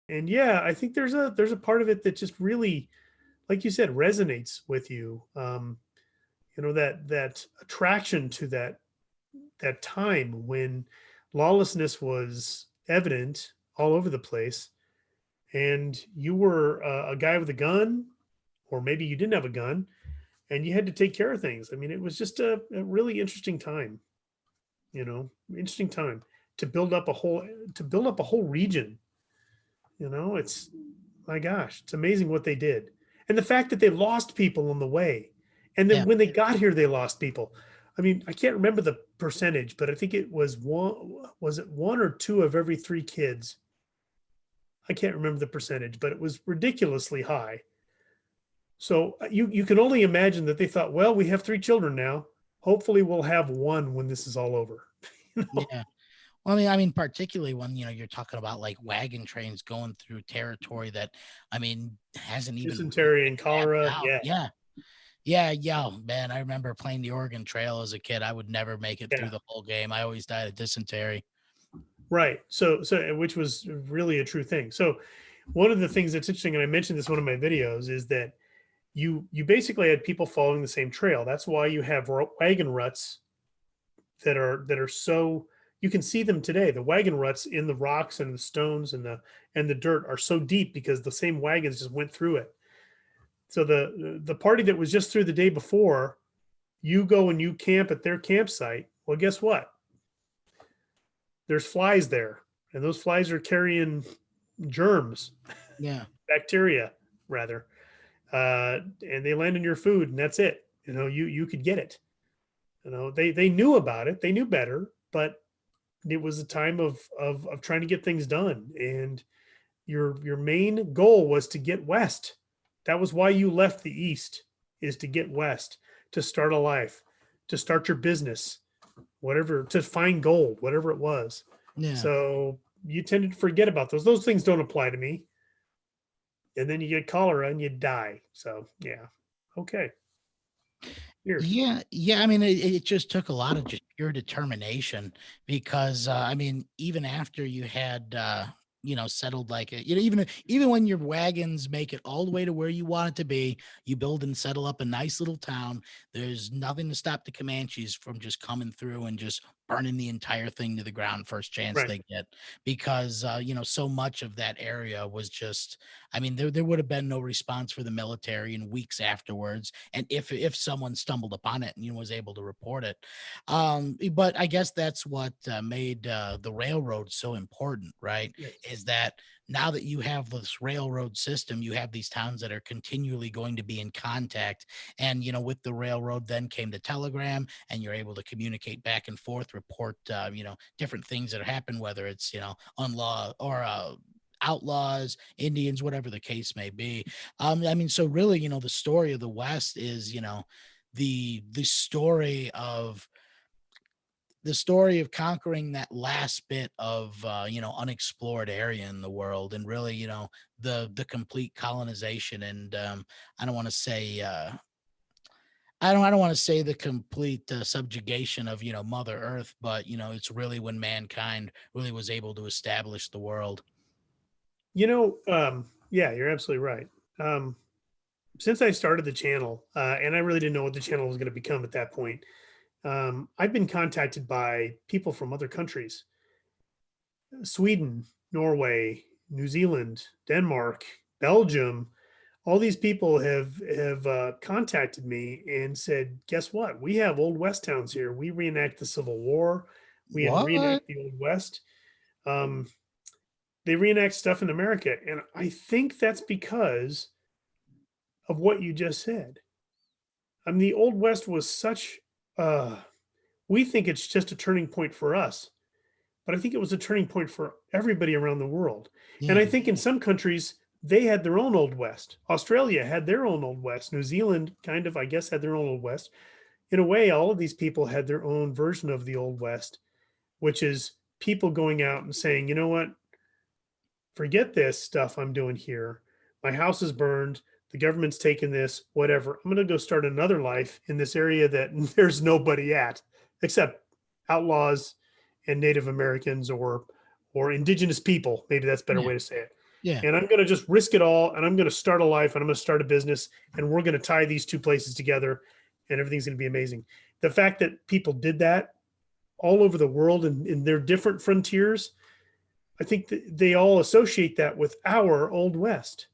And yeah, I think there's a part of it that just really, like you said, resonates with you. That attraction to that time when lawlessness was evident all over the place, and you were a guy with a gun, or maybe you didn't have a gun, and you had to take care of things. I mean, it was just a really interesting time. Interesting time to build up a whole region. It's, my gosh, it's amazing what they did. And the fact that they lost people on the way. And then Yeah. when they got here, they lost people. I mean, I can't remember the percentage, but I think it was it one or two of every three kids? I can't remember the percentage, but it was ridiculously high. So you can only imagine that they thought, well, we have three children now. Hopefully we'll have one when this is all over. you know? Yeah. Well, I mean, particularly when you're talking about like wagon trains going through territory that, hasn't even really Dysentery been and mapped cholera. out. Yeah. Yeah, yeah, man. I remember playing the Oregon Trail as a kid. I would never make it through Yeah. the whole game. I always died of dysentery. Right. So which was really a true thing. So one of the things that's interesting, and I mentioned this in one of my videos, is that you basically had people following the same trail. That's why you have wagon ruts that are so, you can see them today. The wagon ruts in the rocks and the stones and the dirt are so deep because the same wagons just went through it. So the party that was just through the day before, you go and you camp at their campsite. Well, guess what? There's flies there, and those flies are carrying germs, Yeah, bacteria rather, and they land in your food, and that's it. You could get it. They knew about it. They knew better, but it was a time of trying to get things done. And your main goal was to get west. That was why you left the east, is to get west, to start a life, to start your business, whatever, to find gold, whatever it was. yeah. So you tended to forget about those. Those things don't apply to me. And then you get cholera and you die. So yeah. Okay. Weird. Yeah, yeah. It just took a lot of just pure determination because even after you had settled like even when your wagons make it all the way to where you want it to be, you build and settle up a nice little town. There's nothing to stop the Comanches from just coming through and just burning the entire thing to the ground first chance Right. they get because so much of that area was just there would have been no response for the military in weeks afterwards, and if someone stumbled upon it and was able to report it. But I guess that's what made the railroad so important, right? Yes. Is that now that you have this railroad system, you have these towns that are continually going to be in contact. And, with the railroad, then came the telegram, and you're able to communicate back and forth, report, different things that happen, whether it's, unlaw or, outlaws, Indians, whatever the case may be. So really, the story of the West is, the story of conquering that last bit of unexplored area in the world, and really the complete colonization. And I don't want to say I don't want to say the complete subjugation of Mother Earth, but it's really when mankind really was able to establish the world. Yeah, you're absolutely right. Um, since I started the channel, and I really didn't know what the channel was going to become at that point, I've been contacted by people from other countries: Sweden, Norway, New Zealand, Denmark, Belgium. All these people have contacted me and said, "Guess what? We have old West towns here. We reenact the Civil War. We What? reenact the Old West. Um, they reenact stuff in America." And I think that's because of what you just said. I mean, the Old West was such. Uh, we think it's just a turning point for us, but I think it was a turning point for everybody around the world. And Yeah. I think in some countries, they had their own Old West. Australia had their own Old West. New Zealand kind of, I guess, had their own Old West. In a way, all of these people had their own version of the Old West, which is people going out and saying, you know what, forget this stuff I'm doing here. My house is burned. The government's taken this, whatever. I'm going to go start another life in this area that there's nobody at except outlaws and Native Americans or indigenous people. Maybe that's a better Yeah. way to say it. Yeah. and I'm going to just risk it all, and I'm going to start a life, and I'm going to start a business, and we're going to tie these two places together, and everything's going to be amazing. The fact that people did that all over the world and in their different frontiers, I think that they all associate that with our Old West.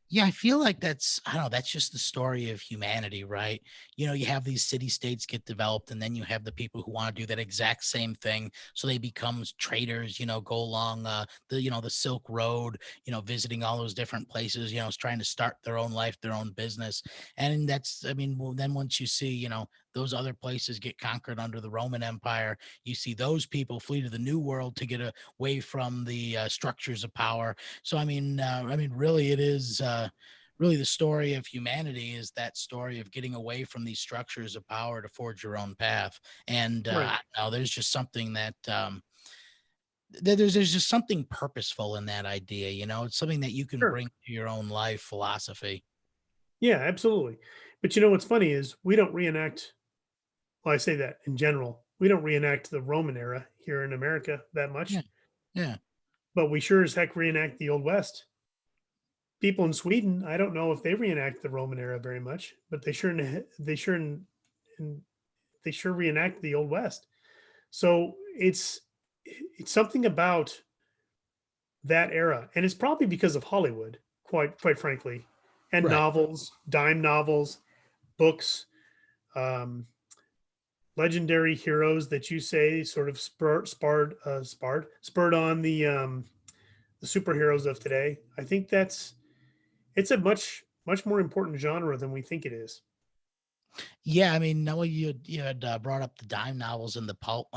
Yeah, I feel like that's, I don't know, that's just the story of humanity, right? You have these city states get developed, and then you have the people who want to do that exact same thing. So they become traders, go along the Silk Road, visiting all those different places, trying to start their own life, their own business. And that's, I mean, well, then once you see, those other places get conquered under the Roman Empire, you see those people flee to the New World to get away from the structures of power. So I mean, really, it is really the story of humanity is that story of getting away from these structures of power to forge your own path. And Right. I don't know, there's just something that there's just something purposeful in that idea. It's something that you can Sure. bring to your own life philosophy. Yeah, absolutely. But what's funny is we don't reenact, well, I say that in general, we don't reenact the Roman era here in America that Yeah, much, yeah, but we sure as heck reenact the Old West. People in Sweden, I don't know if they reenact the Roman era very much, but and they sure reenact the Old West. So it's something about that era, and it's probably because of Hollywood, quite frankly, and right. novels, dime novels, books, um, legendary heroes that you say sort of spurred on the superheroes of today. I think it's a much more important genre than we think it is. Yeah, I mean, Noah, you had brought up the dime novels and the pulp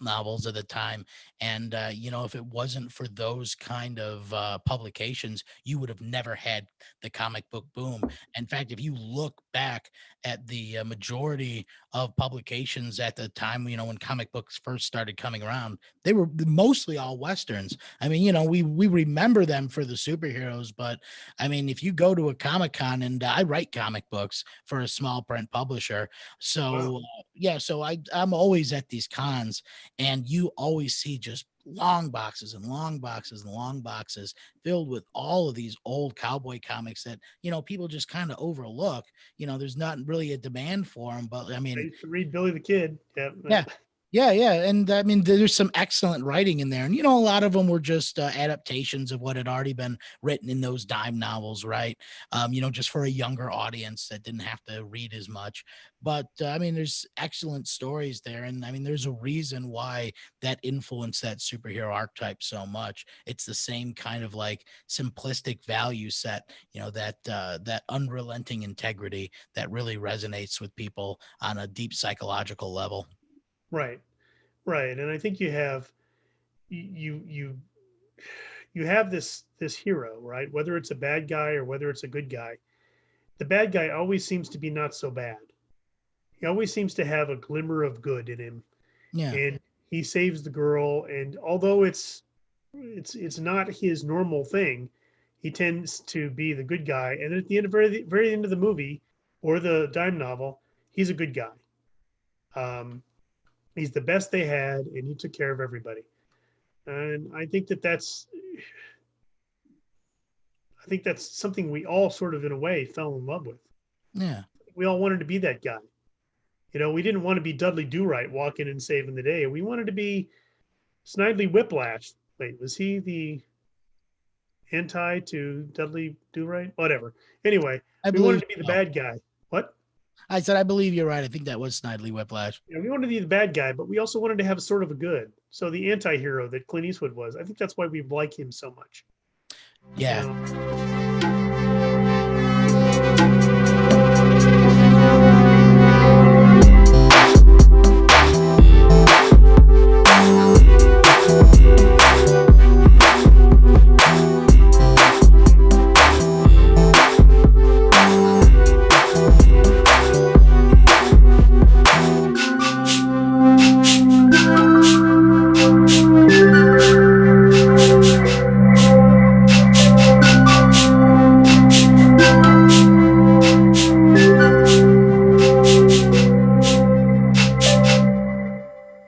novels at the time, and if it wasn't for those kind of publications, you would have never had the comic book boom. In fact, if you look back at the majority of publications at the time, when comic books first started coming around, they were mostly all westerns. I mean, we remember them for the superheroes, but I mean, if you go to a Comic Con, and I write comic books for a small print publisher. Wow. So yeah, so I'm always at these cons, and you always see just long boxes and long boxes and long boxes filled with all of these old cowboy comics that people just kind of overlook. There's not really a demand for them, but I I mean, used to read Billy the Kid. Yeah. yeah. Yeah, yeah, and I mean, there's some excellent writing in there, and a lot of them were just adaptations of what had already been written in those dime novels, right? Just for a younger audience that didn't have to read as much. But I mean, there's excellent stories there, and I mean, there's a reason why that influenced that superhero archetype so much. It's the same kind of like simplistic value set, that unrelenting integrity that really resonates with people on a deep psychological level. Right. Right. And I think you you have this hero, right? Whether it's a bad guy or whether it's a good guy. The bad guy always seems to be not so bad. He always seems to have a glimmer of good in him, Yeah. and he saves the girl, and although it's not his normal thing, he tends to be the good guy, and at the end of very end of the movie or the dime novel, he's a good guy. Um, he's the best they had, and he took care of everybody. And I think that's something we all sort of in a way fell in love with. Yeah. We all wanted to be that guy. We didn't want to be Dudley Do Right walking and saving the day. We wanted to be Snidely Whiplash. Wait, was he the anti to Dudley Do Right? Whatever. Anyway, I we wanted believe to be the so. bad guy. What? I said I believe you're right. I think that was Snidely Whiplash. We wanted to be the bad guy, but we also wanted to have a sort of a good. So the anti-hero that Clint Eastwood was, I think that's why we like him so much. You Yeah. know,